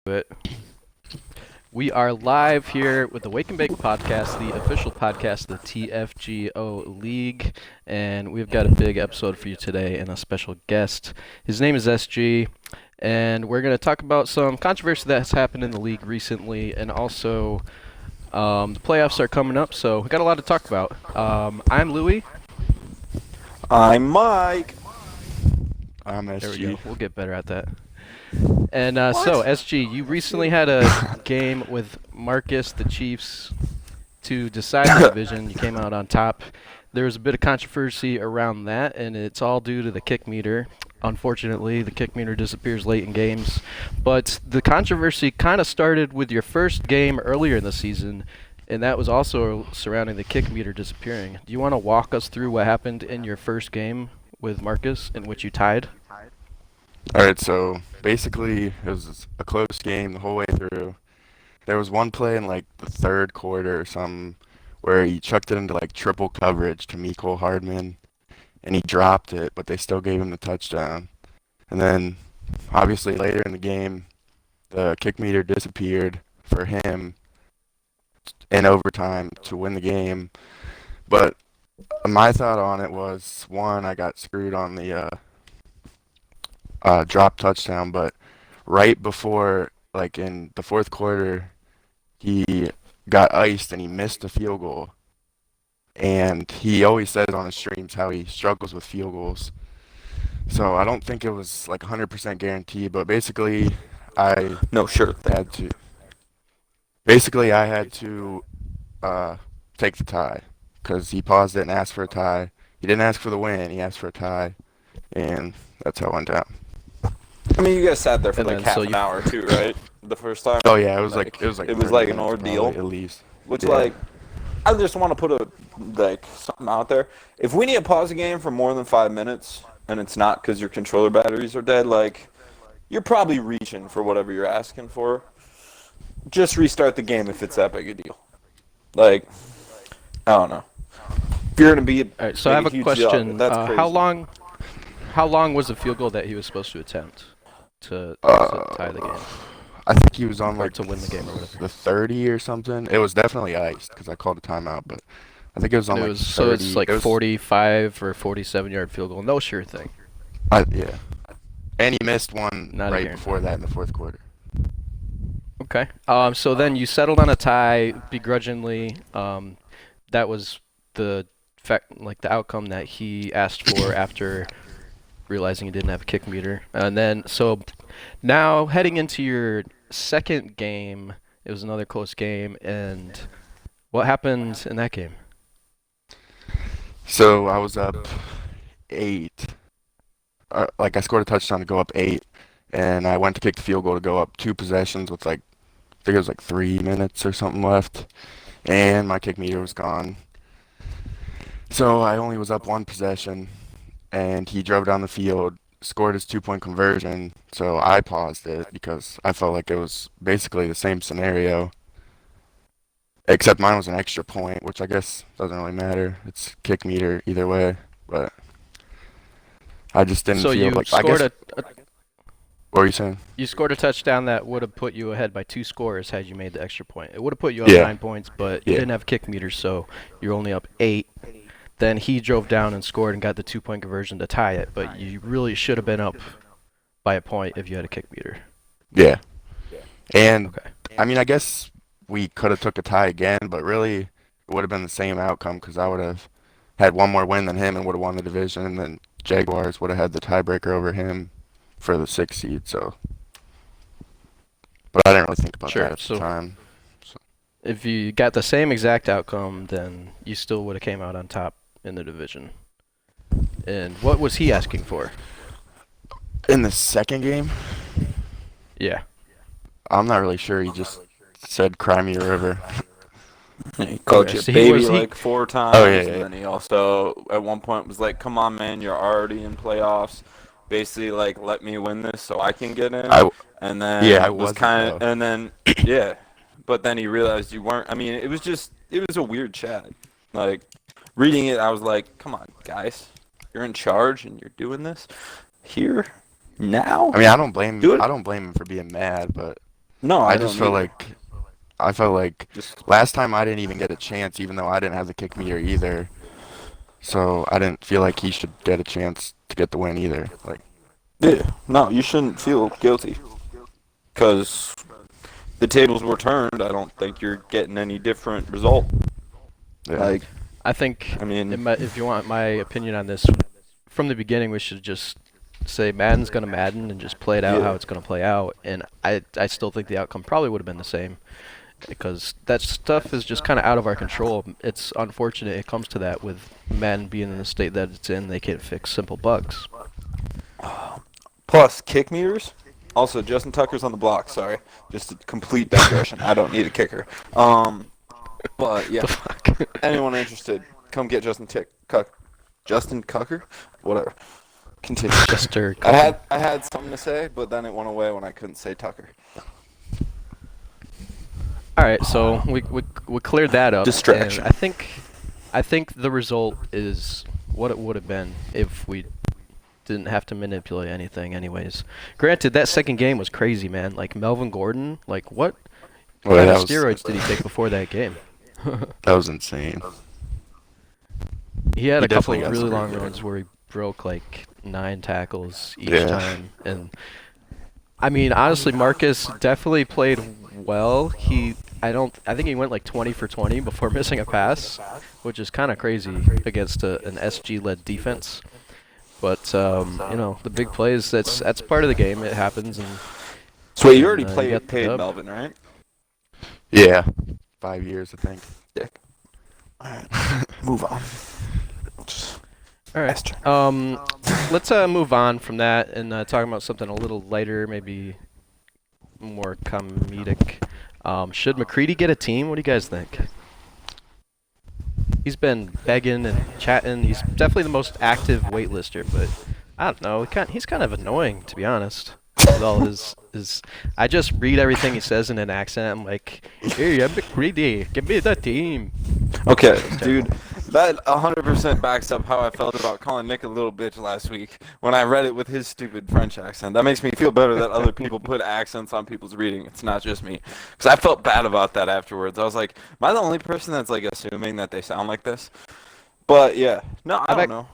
It. We are live here with the Wake and Bake podcast, the official podcast of the TFGO League, and we've got a big episode for you today and a special guest. His name is SG, and we're going to talk about some controversy that's happened in the league recently, and also the playoffs are coming up, so we got a lot to talk about. I'm Louie. I'm Mike. I'm SG. There we go. We'll get better at that. And so, SG, you recently had a game with Marcus, the Chiefs, to decide the division. You came out on top. There was a bit of controversy around that, and it's all due to the kick meter. Unfortunately, the kick meter disappears late in games. But the controversy kind of started with your first game earlier in the season, and that was also surrounding the kick meter disappearing. Do you want to walk us through what happened in your first game with Marcus, in which you tied? Alright, so basically it was a close game the whole way through. There was one play in like the third quarter or something where he chucked it into like triple coverage to Mecole Hardman and he dropped it, but they still gave him the touchdown. And then obviously later in the game the kick meter disappeared for him in overtime to win the game. But my thought on it was, one, I got screwed on the drop touchdown, but right before, like in the fourth quarter, he got iced and he missed a field goal. And he always says on his streams how he struggles with field goals. So I don't think it was like 100% guaranteed, but basically I No, sure. had to. Basically, I had to take the tie because he paused it and asked for a tie. He didn't ask for the win; he asked for a tie, and that's how it went down. I mean, you guys sat there for And like then, half so an you- hour too, right? The first time. Oh yeah, it was like 30 an minutes ordeal, probably, at least. which Yeah. like I just want to put something out there. If we need to pause a game for more than 5 minutes and it's not because your controller batteries are dead, like you're probably reaching for whatever you're asking for. Just restart the game if it's that big a deal. Like I don't know. If you're gonna be All right, so I have a huge question. deal, that's crazy. How long was the field goal that he was supposed to attempt to tie the game, I think he was on or like to win the game or whatever? the 30 or something. It was definitely iced because I called a timeout, but I think it was on And it like was 30. so it's like 45 or 47-yard field goal. No sure thing. Yeah. And he missed one Not a right guarantee. before that in the fourth quarter. Okay. So then you settled on a tie begrudgingly. That was the the outcome that he asked for after realizing he didn't have a kick meter. And then so now heading into your second game, it was another close game. And what happened in that game? So I was up 8. I scored a touchdown to go up 8, and I went to kick the field goal to go up 2 possessions with I think it was like 3 minutes or something left, and my kick meter was gone. So I only was up 1 possession, and he drove down the field, scored his 2-point conversion, so I paused it because I felt like it was basically the same scenario, except mine was an extra point, which I guess doesn't really matter. It's kick meter either way, but I just didn't So feel you like. I scored guess. What were you saying? you scored a touchdown that would have put you ahead by 2 scores had you made the extra point. It would have put you up Yeah. 9 points, but you Yeah. didn't have kick meters, so you're only up 8. Then he drove down and scored and got the 2-point conversion to tie it, but you really should have been up by a point if you had a kick meter. Yeah. And Okay. I mean, I guess we could have took a tie again, but really it would have been the same outcome because I would have had one more win than him and would have won the division, and then Jaguars would have had the tiebreaker over him for the 6th seed. So, but I didn't really think about Sure, that at so- the time. If you got the same exact outcome, then you still would have came out on top in the division. And what was he asking for? In the second game, Yeah. I'm not really sure. He just said, "Cry me a river." He called Okay, you so a he baby was- he- like 4 times, Oh, yeah, yeah. and then he also at one point was like, "Come on, man, you're already in playoffs. Basically, like, let me win this so I can get in." And then Yeah, I was wasn't, kind of, though. and then yeah, but then he realized you weren't. I mean, it was a weird chat. Like reading it, I was like, "Come on, guys, you're in charge and you're doing this here now." I mean, I don't blame Do it. him for being mad, but No, I I just don't felt either. like I felt like Just last time I didn't even get a chance, even though I didn't have the kick meter either. So I didn't feel like he should get a chance to get the win either. Like, yeah, no, you shouldn't feel guilty because the tables were turned. I don't think you're getting any different result. yeah, Like, I think I mean, if you want my opinion on this, from the beginning we should just say Madden's gonna Madden and just play it out yeah. how it's gonna play out. And I still think the outcome probably would have been the same because that stuff is just kind of out of our control. It's unfortunate it comes to that with Madden being in the state that it's in. They can't fix simple bugs. Plus kick meters. Also, Justin Tucker's on the block. Sorry, just a complete digression. I don't need a kicker. But yeah, The fuck? anyone interested, come get Justin Tucker, whatever. Continue. Chester. I had something to say, but then it went away when I couldn't say Tucker. All right, so we cleared that up. Distraction. And I think the result is what it would have been if we didn't have to manipulate anything anyways. Granted, that second game was crazy, man. Like Melvin Gordon, like what well, kind of that was steroids did he take before that game? that was insane. He had He a couple definitely got of really long screwed. runs where he broke like 9 tackles each Yeah. time. And I mean, honestly, Marcus definitely played well. I think he went like 20 for 20 before missing a pass, which is kind of crazy against an SG-led defense. But you know, the big plays, that's part of the game. It happens. And So you already you got the paid dub. Melvin, right? Yeah, 5 years I think. Dick. All right, move on. All right. Let's move on from that and talk about something a little lighter, maybe more comedic. Should McCready get a team? What do you guys think? He's been begging and chatting. He's definitely the most active waitlister, but I don't know. He's kind of annoying, to be honest. With all his, I just read everything he says in an accent. I'm like, hey, I'm McCready. Give me the team. Okay, dude, that 100% backs up how I felt about calling Nick a little bitch last week when I read it with his stupid French accent. That makes me feel better that other people put accents on people's reading. It's not just me. Because I felt bad about that afterwards. I was like, am I the only person that's like assuming that they sound like this? But yeah, no, I don't know.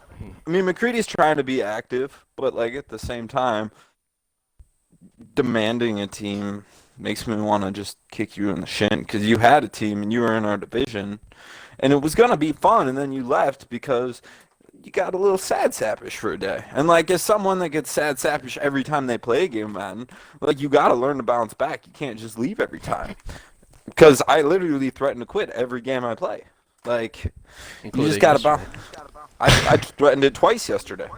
I mean, McCready's trying to be active, but like at the same time, demanding a team makes me want to just kick you in the shin because you had a team and you were in our division and it was going to be fun and then you left because you got a little sad sappish for a day. And like as someone that gets sad sappish every time they play a game of Madden, like you got to learn to bounce back. You can't just leave every time because I literally threaten to quit every game I play. Like you just got to bounce. I threatened it twice yesterday.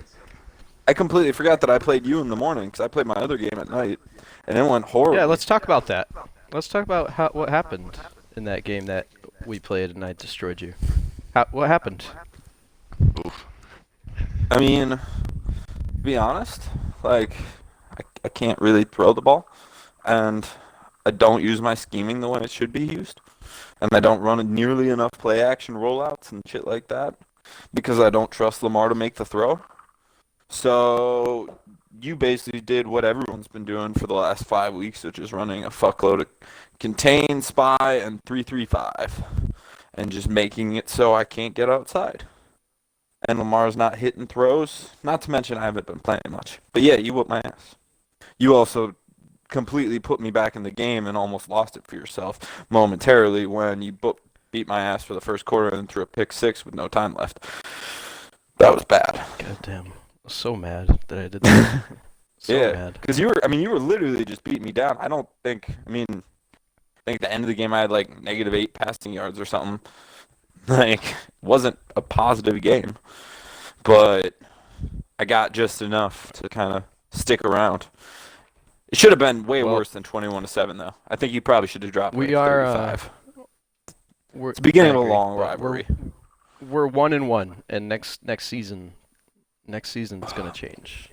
I completely forgot that I played you in the morning because I played my other game at night, and it went horrible. Yeah, let's talk about that. Let's talk about what happened in that game that we played and I destroyed you. What happened? Oof. I mean, to be honest, like, I can't really throw the ball, and I don't use my scheming the way it should be used, and I don't run nearly enough play-action rollouts and shit like that because I don't trust Lamar to make the throw. So you basically did what everyone's been doing for the last 5 weeks, which is running a fuckload of contain, spy, and 3-3-5, and just making it so I can't get outside. And Lamar's not hitting throws. Not to mention I haven't been playing much. But yeah, you whooped my ass. You also completely put me back in the game and almost lost it for yourself momentarily when you beat my ass for the first quarter and threw a pick six with no time left. That was bad. Goddamn. So mad that I did that. So yeah, mad. because you were literally just beating me down. I think at the end of the game I had like -8 passing yards or something. Like, it wasn't a positive game, but I got just enough to kind of stick around. It should have been way worse than 21-7 though. I think you probably should have dropped We like are 35. We're, It's the beginning I of a agree, long but rivalry. We're 1-1, and next season it's gonna change.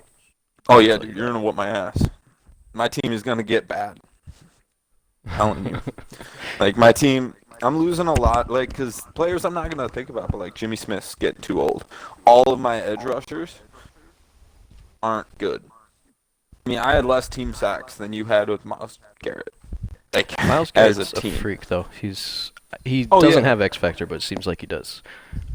Oh yeah, dude, you're gonna whoop my ass. My team is gonna get bad. I'm telling you. Like my team, I'm losing a lot. Like, cause players I'm not gonna think about, but like Jimmy Smith's getting too old. All of my edge rushers aren't good. I mean, I had less team sacks than you had with Myles Garrett. like Miles as Garrett's a a team. freak, though. He Oh, doesn't yeah. have X Factor, but it seems like he does.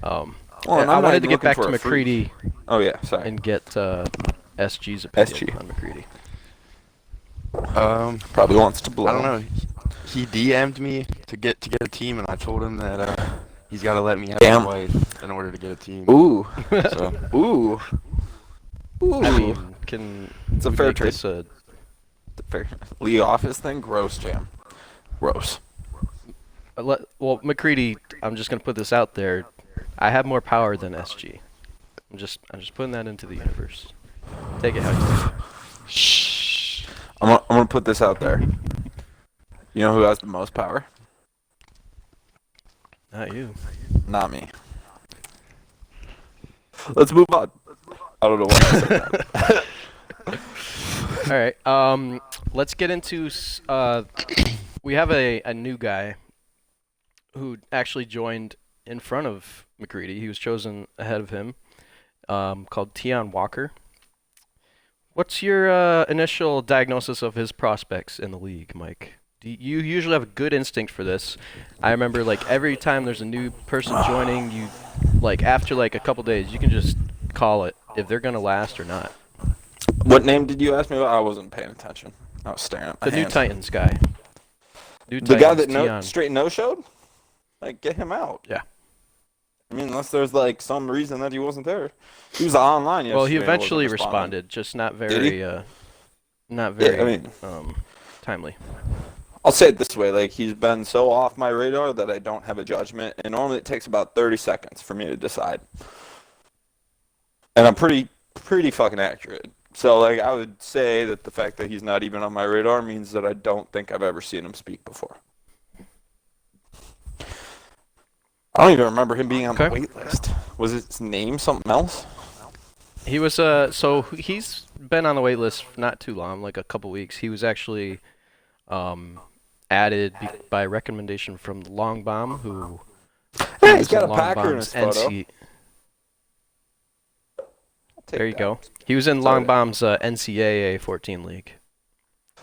Well, and I I'm not wanted even to get looking back for to a freak. McCready Oh yeah, sorry. and get SG's opinion SG. on McCready. Probably wants to blow. I don't know. He DM'd me to get a team, and I told him that he's got to let me have his Damn. wife in order to get a team. Ooh. So Ooh. Ooh. I mean, can It's a we fair make trade. this a The fair league office thing, gross, Jam. Gross. well, McCready, I'm just gonna put this out there. I have more power than SG. I'm just putting that into the universe. Take it how you take it. Shh. I'm gonna put this out there. You know who has the most power? Not you. Not me. Let's move on. I don't know why I said that. All right. Let's get into. We have a new guy who actually joined in front of McCready. He was chosen ahead of him. Called Tion Walker. What's your initial diagnosis of his prospects in the league, Mike? You usually have a good instinct for this. I remember, like, every time there's a new person joining, you, like, after, like, a couple days, you can just call it if they're going to last or not. What name did you ask me about? I wasn't paying attention. I was staring at my The new hands. Titans guy. The guy that Tion. straight no-showed? Like, get him out. Yeah. I mean, unless there's, like, some reason that he wasn't there. He was online yesterday. Well, he and wasn't eventually responding. responded, just not Did he? very, not very, I mean, timely. I'll say it this way, like, he's been so off my radar that I don't have a judgment, and normally it takes about 30 seconds for me to decide. And I'm pretty fucking accurate. So, like, I would say that the fact that he's not even on my radar means that I don't think I've ever seen him speak before. I don't even remember him being on the wait list. Was his name something else? He was so he's been on the wait list for not too long, like a couple weeks. He was actually added by recommendation from Long Bomb, who Yeah, he's was got in a Long Packer in Bomb's his photo. There you go. He was in Long Bomb's NCAA 14 league.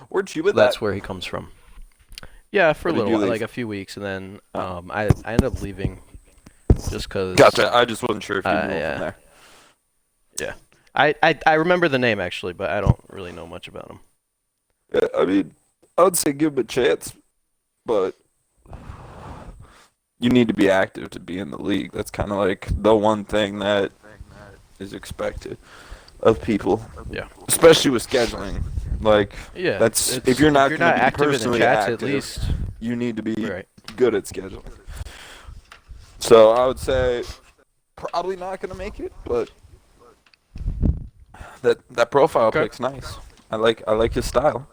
Where'd you with That's that? where he comes from. Yeah, for a Where did little you while, leave? like a few weeks, and then I ended up leaving just because. Gotcha. I just wasn't sure if you moved yeah. from there. Yeah. I remember the name actually, but I don't really know much about him. Yeah, I mean, I would say give him a chance, but you need to be active to be in the league. That's kind of like the one thing that is expected of people. Yeah. Especially with scheduling. Like, Yeah. that's if you're not going to be active in the personally chats, active, at least. you need to be Right. good at scheduling. So I would say probably not going to make it, but that profile pic's nice. I like his style.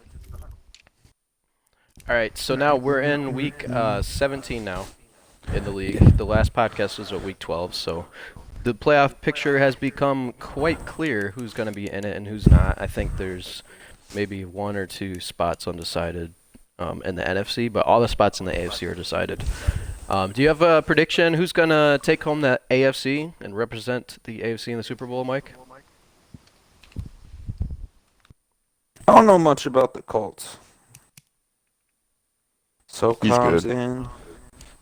All right, so now we're in week 17 now in the league. The last podcast was at week 12, so the playoff picture has become quite clear who's going to be in it and who's not. I think there's maybe one or two spots undecided in the NFC, but all the spots in the AFC are decided. Do you have a prediction who's going to take home the AFC and represent the AFC in the Super Bowl, Mike? I don't know much about the Colts. SoCom's good. in.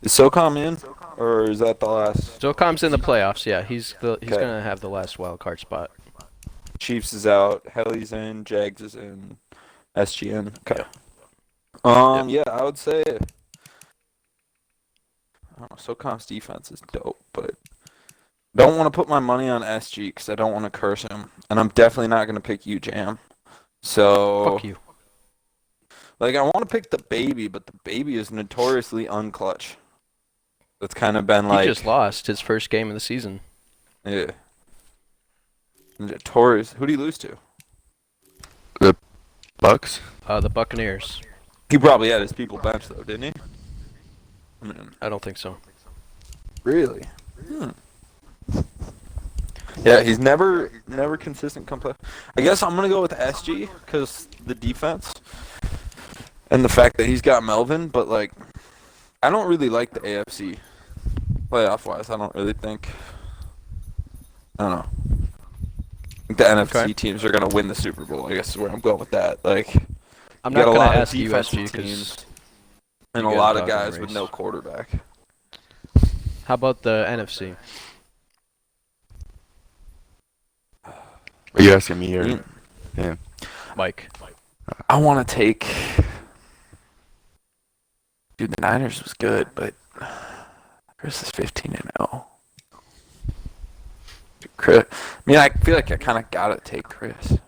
Is SoCom in, or is that the last? SoCom's in the playoffs, yeah. He's going Okay. to have the last wild card spot. Chiefs is out. Helly's in. Jags is in. SGN. Okay. Yeah, I would say. I don't know. SoCom's defense is dope, but don't want to put my money on SG because I don't want to curse him, and I'm definitely not going to pick you, Jam. So. Fuck you. Like, I want to pick the baby, but the baby is notoriously unclutch. That's kind of been like. He just lost his first game of the season. Yeah. Notorious. Who'd he lose to? Bucks. The Buccaneers. He probably had his people benched, though, didn't he? I mean, I don't think so. really? Yeah, he's never consistent. I guess I'm going to go with SG because the defense and the fact that he's got Melvin, but, like, I don't really like the AFC playoff-wise. I don't really think. I don't know. I think the NFC teams are going to win the Super Bowl, I guess is where I'm going with that. Like, I'm you not got a going lot to of ask you, defensive SG, because teams. and You a gotta lot of cause them guys with race. no quarterback. How about the NFC? Are you asking me or him? Mike. I want to take. Dude, the Niners was good, but Chris is 15-0. Chris, I feel like I kind of gotta take Chris.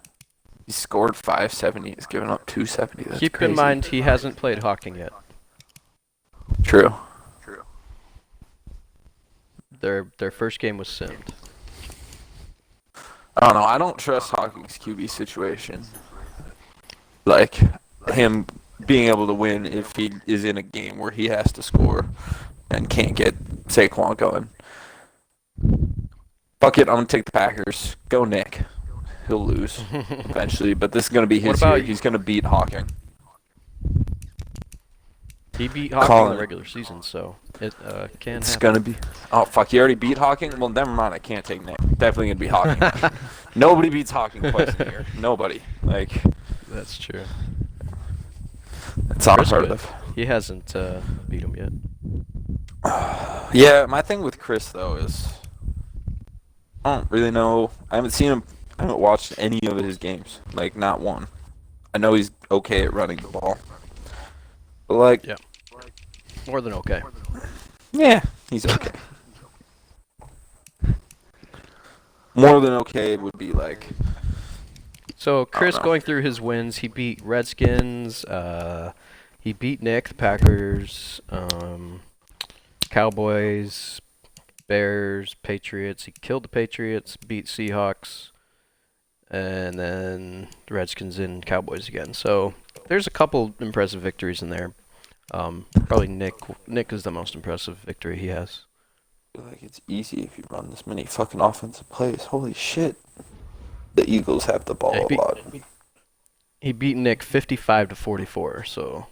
He scored 570. He's given up 270. That's Keep crazy. in mind he hasn't played Hawking yet. True. Their first game was simmed. I don't know. I don't trust Hawking's QB situation. Like, him being able to win if he is in a game where he has to score and can't get Saquon going. Fuck it, I'm going to take the Packers. Go Nick. He'll lose eventually, but this is going to be his year. He's going to beat Hawking. He beat Hawking in the regular season, so it can It's happen. going to be... Oh, fuck, he already beat Hawking? Well, never mind, I can't take Nick. Definitely going to be Hawking. Nobody beats Hawking twice a year. Nobody. Like... That's true. It's unheard of. He hasn't beat him yet. Yeah, my thing with Chris, though, is... I don't really know. I haven't seen him... I haven't watched any of his games. Like, not one. I know he's okay at running the ball. But, like... Yeah. More than okay. Yeah, he's okay. More than okay would be, like... So, Chris going through his wins, he beat Redskins, he beat Nick, the Packers, Cowboys, Bears, Patriots. He killed the Patriots, beat Seahawks, and then the Redskins and Cowboys again. So, there's a couple impressive victories in there. Probably Nick is the most impressive victory he has. I feel like it's easy if you run this many fucking offensive plays. Holy shit. The Eagles have the ball a lot. He beat Nick 55-44, so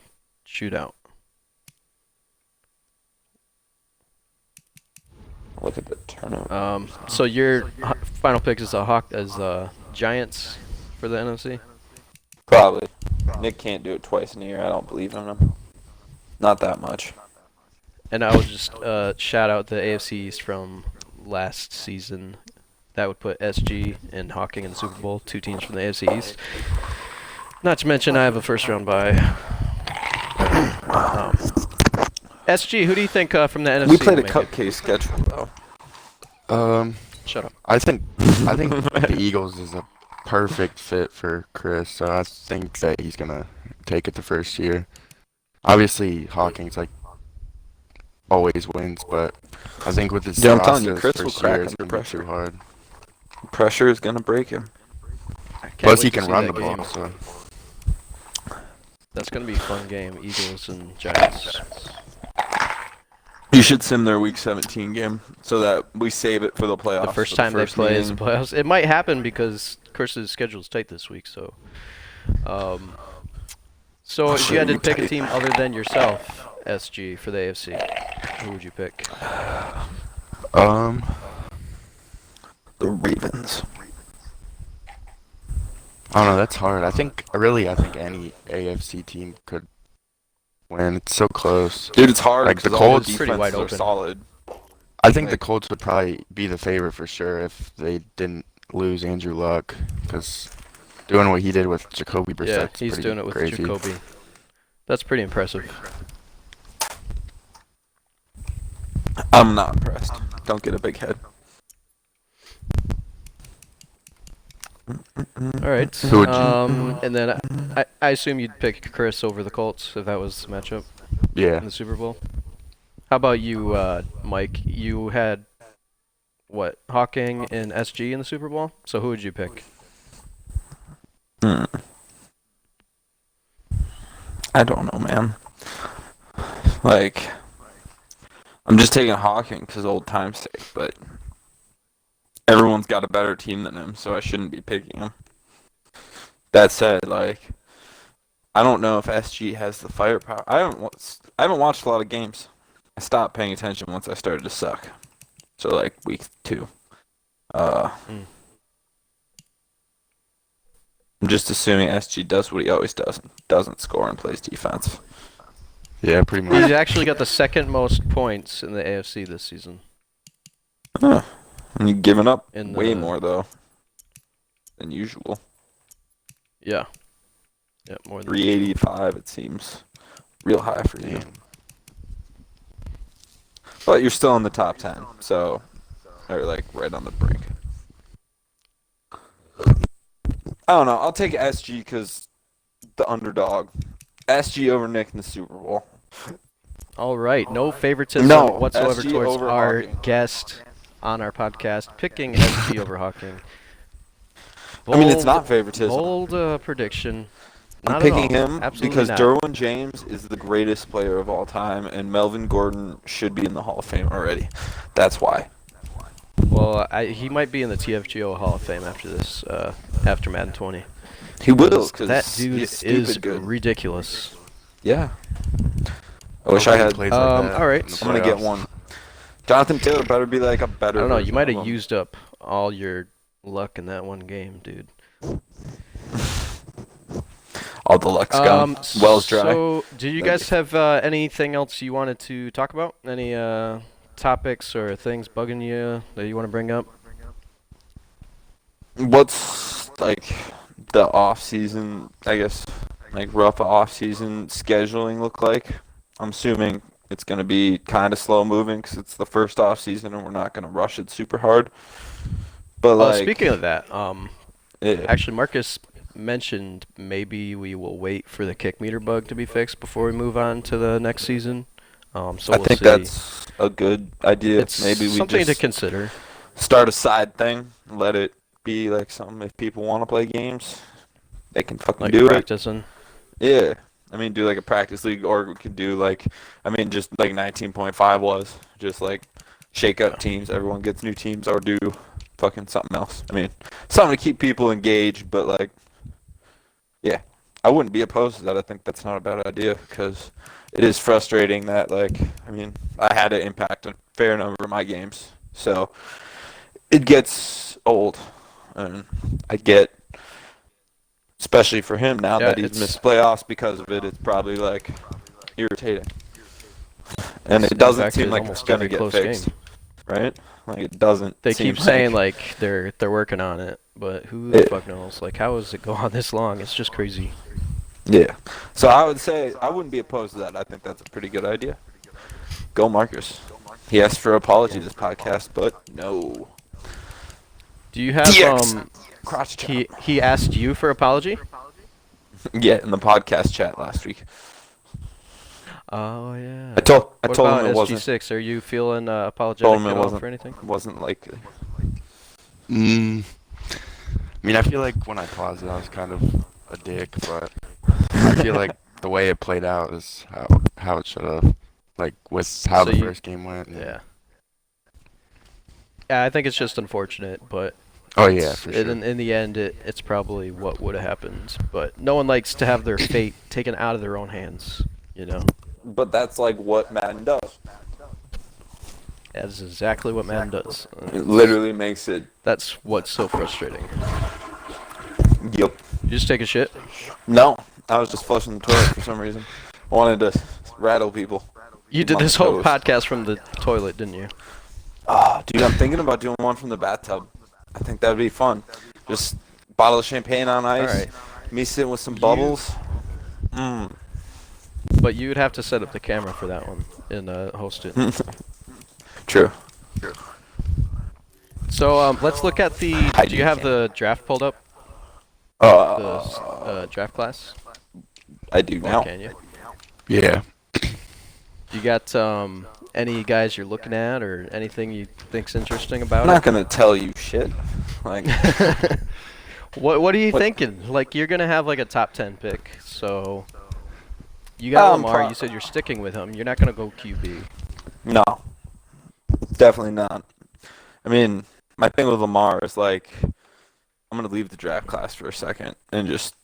shootout. Look at the turnover. So your final pick is Giants for the NFC? Probably. Nick can't do it twice in a year. I don't believe in him. Not that much. And I would just shout out the AFC East from last season. That would put SG and Hawking in the Super Bowl, 2 teams from the AFC East. Not to mention I have a first-round bye. SG, who do you think from the NFC? We played a cupcake schedule, though. Shut up. I think the Eagles is a perfect fit for Chris, so I think that he's gonna take it the first year. Obviously, Hawking's like always wins, but I think with his I'm telling you, roster Chris will first crack year, it's under gonna be pressure. too hard. Pressure is going to break him. Plus, he can run the ball, so. That's going to be a fun game, Eagles and Giants. You should sim their Week 17 game so that we save it for the playoffs. The first time they play is the playoffs. It might happen because Chris's schedule is tight this week, so... So if you had to pick a team other than yourself, SG, for the AFC, who would you pick? The Ravens. I don't know, that's hard. I think any AFC team could win. It's so close. Dude, it's hard. Like, the because all Colts- Pretty wide defenses open. are solid. I think the Colts would probably be the favorite for sure if they didn't lose Andrew Luck, because doing what he did with Jacoby Brissett, Yeah, he's doing it with crazy. Jacoby. That's pretty impressive. I'm not impressed. Don't get a big head. All right. Who would you- And then I assume you'd pick Chris over the Colts if that was the matchup Yeah. in the Super Bowl. How about you, Mike? You had, what, Hawking and SG in the Super Bowl? So who would you pick? I don't know, man. Like, I'm just taking Hawking because old time's sake, but everyone's got a better team than him, so I shouldn't be picking him. That said, like, I don't know if SG has the firepower. I haven't watched a lot of games. I stopped paying attention once I started to suck. So, like, week 2. I'm just assuming SG does what he always does. Doesn't score and plays defense. Yeah, pretty much. He's actually got the second most points in the AFC this season. Huh. And you've given up In way the- more, though, than usual. Yeah. Yeah, more than 385, it seems real high for you. Damn. But you're still in the top 10, so, or like right on the brink. I don't know. I'll take SG because the underdog. SG over Nick in the Super Bowl. All right, no favoritism No, whatsoever SG towards over our Hawking. guest on our podcast, picking SG over Hawking. I mean, it's Bold- not favoritism. Bold prediction. I'm Not picking at all. him Absolutely because not. Derwin James is the greatest player of all time, and Melvin Gordon should be in the Hall of Fame already. That's why. Well, he might be in the TFGO Hall of Fame after this, after Madden 20. He will, because That dude he's is stupid good. ridiculous. Yeah. I wish I Nobody had. plays like that all right. in the I'm going to get playoffs. one. Jonathan Taylor better be like a better I don't know. version You might of have him. used up all your luck in that one game, dude. All the luck's gone. Well's dry. So, do you guys have anything else you wanted to talk about? Any topics or things bugging you that you want to bring up? What's like the off season? I guess like rough off season scheduling look like? I'm assuming it's going to be kind of slow moving because it's the first off season and we're not going to rush it super hard. But like, Speaking of that, yeah. actually, Marcus mentioned maybe we will wait for the kick meter bug to be fixed before we move on to the next season. So I we'll think see. that's a good idea. It's Maybe we something just to consider. start a side thing, let it be like something. If people want to play games, they can fucking Like do practicing. it. Yeah. I mean, do like a practice league, or we could do like, I mean, just like 19.5 was, just like shake up teams. Everyone gets new teams, or do fucking something else. I mean, something to keep people engaged, but like, yeah, I wouldn't be opposed to that. I think that's not a bad idea because it is frustrating that, like, I mean, I had an impact on a fair number of my games, so it gets old, and I get. Especially for him now Yeah, that he's missed playoffs because of it, it's probably like irritating. And it doesn't impacted seem like it's almost gonna every get close fixed, game. right? Like it doesn't. They seem keep saying like they're working on it, but who the fuck knows? Like, how does it go on this long? It's just crazy. Yeah. So I would say I wouldn't be opposed to that. I think that's a pretty good idea. Go Marcus. He asked for an apology this podcast, but no. Do you have DX. Crotch chop. he asked you for apology? Yeah, in the podcast chat last week. Oh yeah. I told What him about it wasn't. SG6? Are you feeling Told apologetic him at it all for anything? wasn't likely. I mean, I feel like when I paused it, I was kind of a dick, but I feel like the way it played out is how it should have. Like with how So the you- first game went. Yeah. Yeah, I think it's just unfortunate, but Oh yeah, it's- for sure. in the end, it's probably what would have happened. But no one likes to have their fate taken out of their own hands, you know? But that's like what Madden does. That's exactly what Madden does. It literally makes it. That's what's so frustrating. Yep. You just take a shit? No, I was just flushing the toilet for some reason. Wanted to rattle people. You did My this whole toes. podcast from the toilet, didn't you? Ah, dude, I'm thinking about doing one from the bathtub. I think that'd be fun. Just bottle of champagne on ice. Alright. Me sitting with some bubbles. Mmm. But you would have to set up the camera for that one and host it. True. So let's look at the. Do you have the draft pulled up? The draft class? I do Or now. can you? Yeah. You got any guys you're looking at or anything you think's interesting I'm about not it? gonna tell you shit. Like, What are you What- thinking? Like you're gonna have like a top 10 pick, so you got Lamar. You said you're sticking with him. You're not gonna go QB. no, definitely not. I mean, my thing with Lamar is like, I'm gonna leave the draft class for a second and just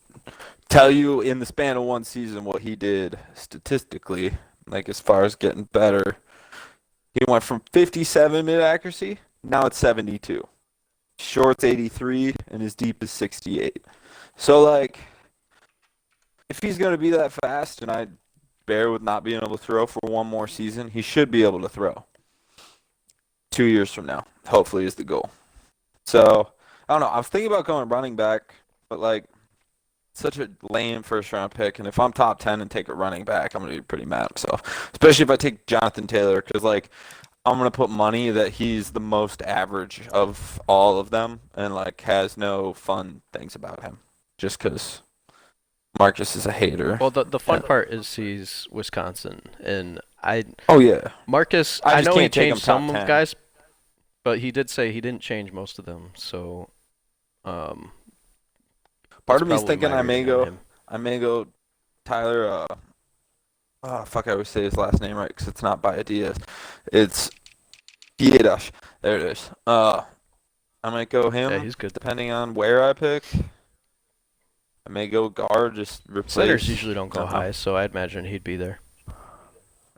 tell you in the span of one season what he did statistically, like as far as getting better. He went from 57 mid accuracy, now it's 72. Short's 83 and his deep is 68. So like, if he's gonna be that fast, and I bear with not being able to throw for one more season, he should be able to throw. 2 years from now, hopefully, is the goal. So, I don't know. I was thinking about going running back, but, like, such a lame first-round pick. And if I'm top 10 and take a running back, I'm going to be pretty mad at myself. Especially if I take Jonathan Taylor, because, like, I'm going to put money that he's the most average of all of them and, like, has no fun things about him. Just because Marcus is a hater. Well, the fun part is he's Wisconsin, and Oh, yeah. Marcus, I I just know he can't take him changed top some 10. guys, but he did say he didn't change most of them, so Part that's of me's probably thinking my reading on I him. may go Tyler, I always say his last name right because it's not by Adidas. It's Piedash. There it is. I might go him, Yeah, he's good. depending on where I pick. I may go guard, just replace. Centers usually don't go I don't know. high, so I'd imagine he'd be there.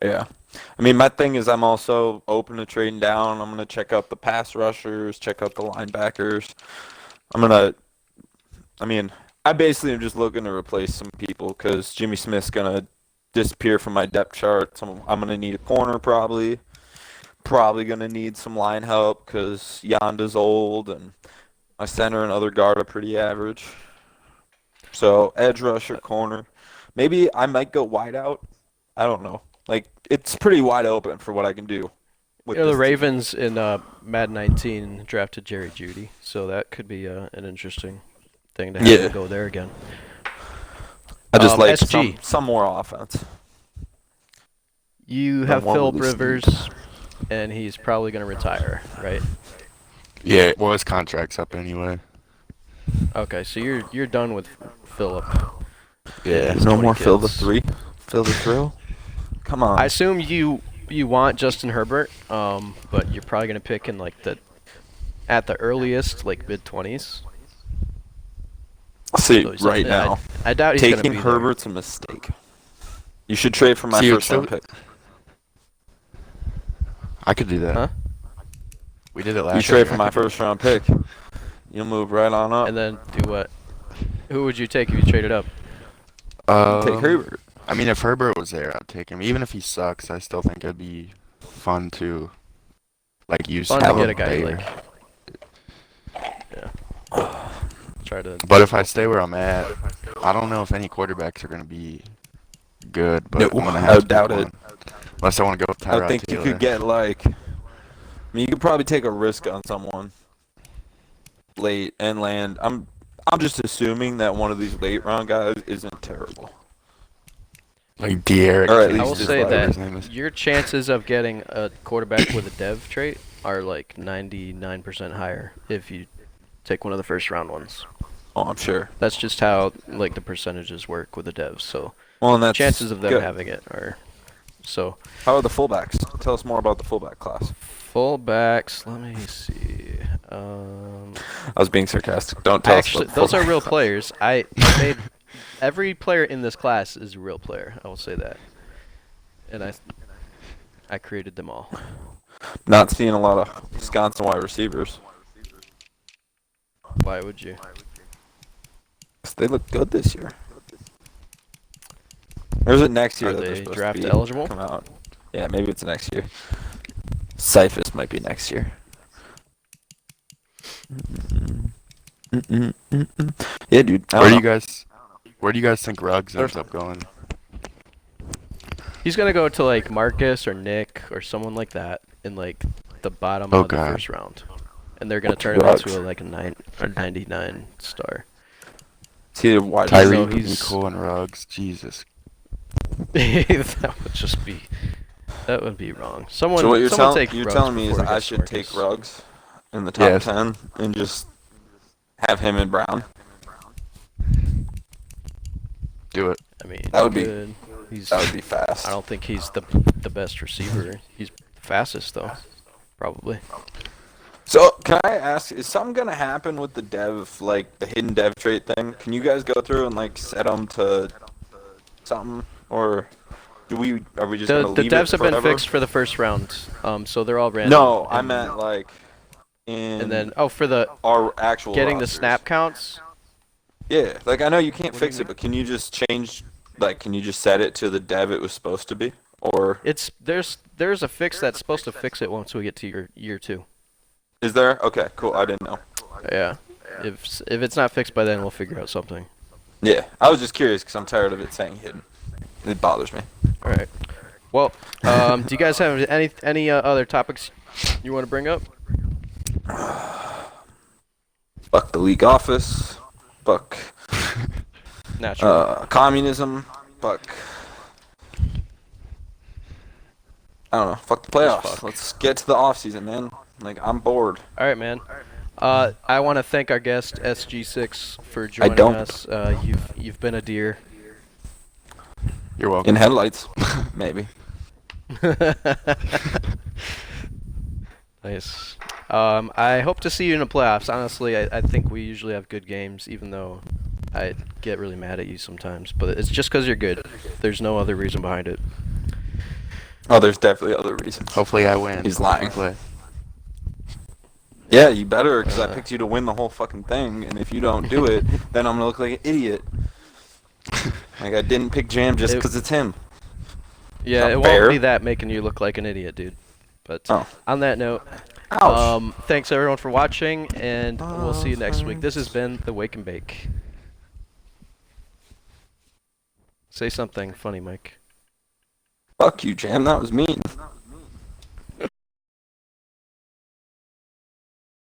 Yeah. I mean, my thing is I'm also open to trading down. I'm going to check out the pass rushers, check out the linebackers. I basically am just looking to replace some people because Jimmy Smith's going to disappear from my depth chart. I'm going to need a corner probably. Probably going to need some line help because Yonda's old and my center and other guard are pretty average. So edge rusher, corner. Maybe I might go wide out. I don't know. Like, it's pretty wide open for what I can do. With The this team. Ravens in Madden 19 drafted Jerry Jeudy, so that could be an interesting thing to have him go there again. I just like SG. some more offense. You have one Philip really Rivers, and he's probably going to retire, right? Yeah, well, his contract's up anyway. Okay, so you're done with Philip. Yeah. His No 20 more Phil the kids. 3. Phil the thrill. Come on. I assume you want Justin Herbert, but you're probably going to pick in like at the earliest, like mid-20s. See, So he's right not- now, I doubt he's going to taking be there. Herbert's a mistake. You should trade for my See, first round pick. I could do that. Huh? We did it You last trade year. for my first round pick. You'll move right on up. And then do what? Who would you take if you traded up? Take Herbert. I mean, if Herbert was there, I'd take him. Even if he sucks, I still think it'd be fun to, like, use Fun to have get a a guy player. like. Yeah. Try to. But if I stay where I'm at, I don't know if any quarterbacks are going to be good, but No, I'm going to I have to doubt pick it. one. Unless I want to go with Tyrod I think Taylor. you could get like. I mean, you could probably take a risk on someone late and land. I'm just assuming that one of these late round guys isn't terrible. Like De'Aaron. Or at I least will just say whatever his that name is. your chances of getting a quarterback with a dev trait are like 99% higher if you take one of the first round ones. Oh, I'm sure. That's just how like the percentages work with the devs. So Well, and that's chances of them good. having it are so. How are the fullbacks? Tell us more about the fullback class. Fullbacks. Let me see. I was being sarcastic. Don't tell Actually, us about the those are fullback real class. players. I made every player in this class is a real player. I will say that, and I created them all. Not seeing a lot of Wisconsin wide receivers. Why would you? 'Cause they look good this year. Or is it next year Are that they're they supposed draft to be eligible? come out? Yeah, maybe it's next year. Cyphus might be next year. Yeah, dude. I Where do don't you know. guys think Ruggs ends up going? He's gonna go to like Marcus or Nick or someone like that in like the bottom of the God. first round, and they're gonna turn him Ruggs. into like a 99 star. Is he a wide Tyree- receiver? So Tyreek, he's- Nicole, and Ruggs. Jesus. That would just be. That would be wrong. Someone. So what you're, someone take you're Ruggs telling me is before he I gets should take Marcus. Ruggs in the top Yes. 10 and just have him and Brown? Do it. I mean, That would be- good. He's. That would be fast. I don't think he's the best receiver. He's fastest though, probably. So, can I ask, is something going to happen with the dev, like the hidden dev trait thing? Can you guys go through and like set them to something? Or are we just The going to leave devs it have been forever? fixed for the first round, so they're all random. No, I and- meant like in And then for the our actual getting the rosters. snap counts. Yeah, like I know you can't What do you fix it, mean? but can you just change Like, can you just set it to the dev it was supposed to be? Or There's a fix that's supposed to fix it once we get to your year 2. is there? Okay, cool. I didn't know. Yeah. If it's not fixed by then, we'll figure out something. Yeah, I was just curious because I'm tired of it saying hidden. It bothers me. All right. Well, do you guys have any other topics you want to bring up? Fuck the league office. Fuck Naturally. communism. Fuck. I don't know. Fuck the playoffs. Fuck. Let's get to the offseason, man. Like, I'm bored. All right, man. I want to thank our guest SG6 for joining don't. us. You've been a dear. You're welcome. In headlights, maybe. Nice. I hope to see you in the playoffs. Honestly, I think we usually have good games, even though I get really mad at you sometimes. But it's just because you're good. There's no other reason behind it. Oh, there's definitely other reasons. Hopefully I win. He's lying. Hopefully. Yeah, you better, because I picked you to win the whole fucking thing, and if you don't do it, then I'm going to look like an idiot. Like, I didn't pick Jam just because it's him. Yeah, Not it fair. won't be that making you look like an idiot, dude. But on that note, Ouch. thanks everyone for watching, and we'll see you next week. This has been the Wake and Bake. Say something funny, Mike. Fuck you, Jam. That was mean.